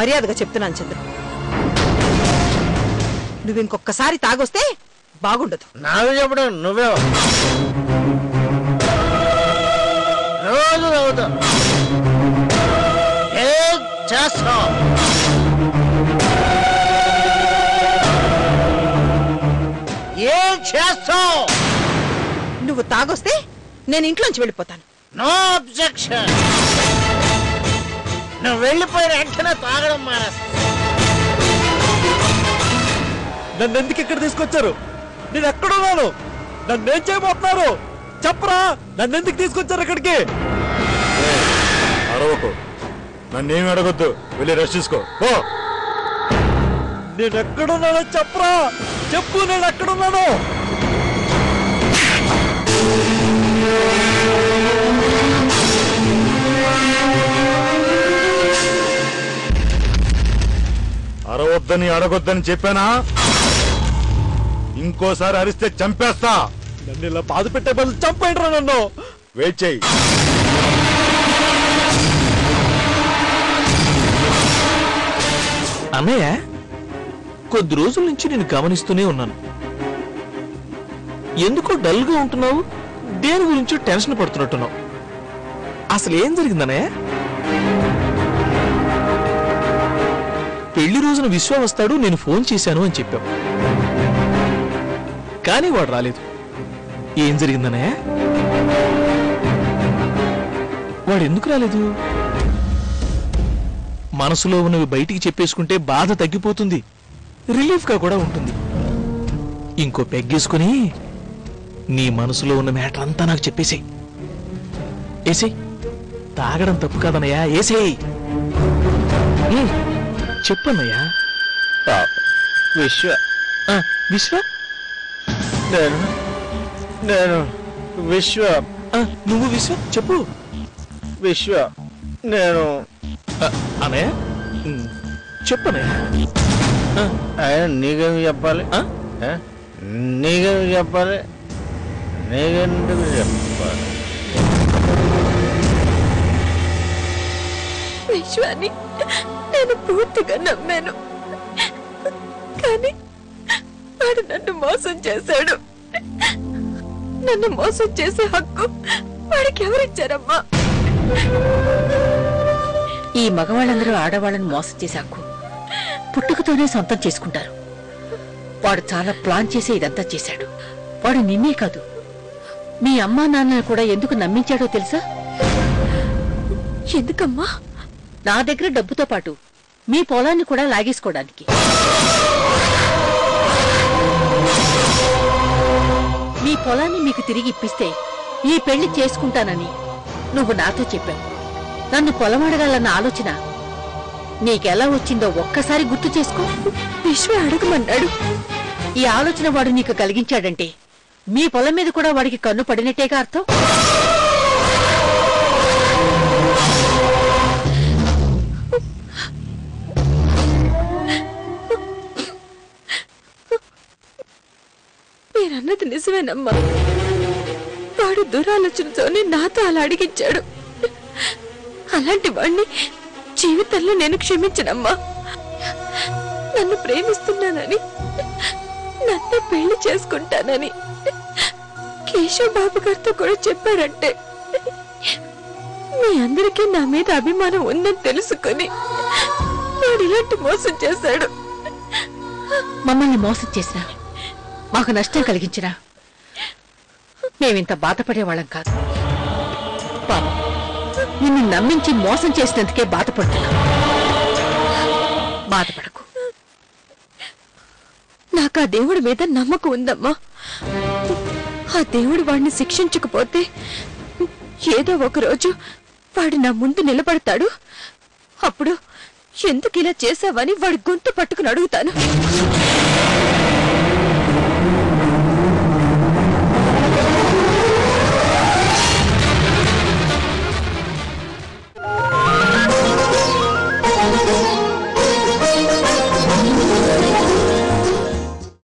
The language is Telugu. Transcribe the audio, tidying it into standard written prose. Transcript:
మర్యాదగా చెప్తున్నాను చంద్రు, నువ్వు ఇంకొకసారి తాగొస్తే బాగుండదు. నాకు చెప్పడం నువ్వే రోజు తాగుతా. ఏం చేస్తావు? ఏం చేస్తావు? నువ్వు తాగొస్తే నేను ఇంట్లోంచి వెళ్ళిపోతాను. No objection. నువ్వు వెళ్ళిపోయిన వెంటనే తాగడం మానేస్తా. నన్ను ఎందుకు ఇక్కడ తీసుకొచ్చారు? నేను ఎక్కడున్నాను? నన్ను ఏం చేయబోతున్నారు చెప్పరా? నన్ను ఎందుకు తీసుకొచ్చారు ఇక్కడికి? అరవకు, నన్నేమి అడగొద్దు, వెళ్ళి రెస్ట్ తీసుకో. నేను ఎక్కడున్నానో చెప్పరా? చెప్పు, నేను ఎక్కడున్నాను? అరవద్దని అడగొద్దని చెప్పానా? ఇంకోసారి అరిస్తే చంపేస్తా. నన్ను ఇలా బాధ పెట్టే బదులు చంపేంట్రా నన్ను. వెయిట్ చెయ్యి. అన్నయ్య, కొద్ది రోజుల నుంచి నేను గమనిస్తూనే ఉన్నాను. ఎందుకో డల్గా ఉంటున్నావు, దేని గురించో టెన్షన్ పడుతున్నట్టున్నావు. అసలు ఏం జరిగిందన్నయ్య? పెళ్లి రోజున విశ్వ వస్తాడు, నేను ఫోన్ చేశాను అని చెప్పావు, కానీ వాడు రాలేదు. ఏం జరిగిందన్నయ్య? వాడు ఎందుకు రాలేదు? మనసులో ఉన్నవి బయటికి చెప్పేసుకుంటే బాధ తగ్గిపోతుంది, రిలీఫ్గా కూడా ఉంటుంది. ఇంకో పెగ్గేసుకుని నీ మనసులో ఉన్న మ్యాటర్ అంతా నాకు చెప్పేసేయ్. ఏసేయ్. తాగడం తప్పు కాదన్నయ్యా, ఏసేయ్. చెప్పన్నయ్యా. విశ్వ విశ్వ? నేను విశ్వ. నువ్వు విశ్వ? చెప్పు. విశ్వ నేను. అన్నయ్య చెప్పన్నయ్య. ఆయన నీకేమి చెప్పాలి? నీకేమి చెప్పాలి? నీకెందుకు చెప్పాలి? విశ్వాన్ని నేను పూర్తిగా నమ్మాను, కానీ వాడు నన్ను మోసం చేశాడు. నన్ను మోసం చేసే హక్కు వాడికి ఎవరిచ్చారమ్మా? ఈ మగవాళ్ళందరూ ఆడవాళ్ళని మోసం చేసే హక్కు పుట్టుకతోనే సొంతం చేసుకుంటారు. వాడు చాలా ప్లాన్ చేసి ఇదంతా చేశాడు. వాడు నిన్నే కాదు, మీ అమ్మా నాన్నను కూడా ఎందుకు నమ్మించాడో తెలుసా? ఎందుకమ్మా? నా దగ్గర డబ్బుతో పాటు మీ పొలాన్ని కూడా లాగేసుకోవడానికి. మీ పొలాన్ని మీకు తిరిగి ఇప్పిస్తే ఈ పెళ్లి చేసుకుంటానని నువ్వు నాతో చెప్పావు. నన్ను పొలం అడగాలన్న ఆలోచన నీకెలా వచ్చిందో ఒక్కసారి గుర్తు చేసుకో. విశ్వ అడగమన్నాడు. ఈ ఆలోచన వాడు నీకు కలిగించాడంటే మీ పొలం మీద కూడా వాడికి కన్ను పడినట్టేగా అర్థం. మీరన్నది నిజమేనమ్మా. వాడు దురాలోచనతోనే నాతో అలా అడిగించాడు. అలాంటి వాణ్ణి జీవితంలో నేను క్షమించనమ్మా. నన్ను ప్రేమిస్తున్నానని, నన్ను పెళ్లి చేసుకుంటానని కేశవ్ బాబు గారితో కూడా చెప్పారంటే మీ అందరికీ నా మీద అభిమానం ఉందని తెలుసుకుని వాడు ఇలాంటి మోసం చేశాడు. మమ్మల్ని మోసం చేసినా, మాకు నష్టం కలిగించినా మేమింత బాధపడేవాళ్ళం కాదు. పాపం నిన్ను నమ్మించి మోసం చేసినందుకే బాధపడుతున్నా. బాధపడకు. నాకు ఆ దేవుడి మీద నమ్మకం ఉందమ్మా. ఆ దేవుడు వాడిని శిక్షించకపోతే ఏదో ఒకరోజు వాడు నా ముందు నిలబడతాడు. అప్పుడు ఎందుకు ఇలా చేశావని వాడి గొంతు పట్టుకుని అడుగుతాను.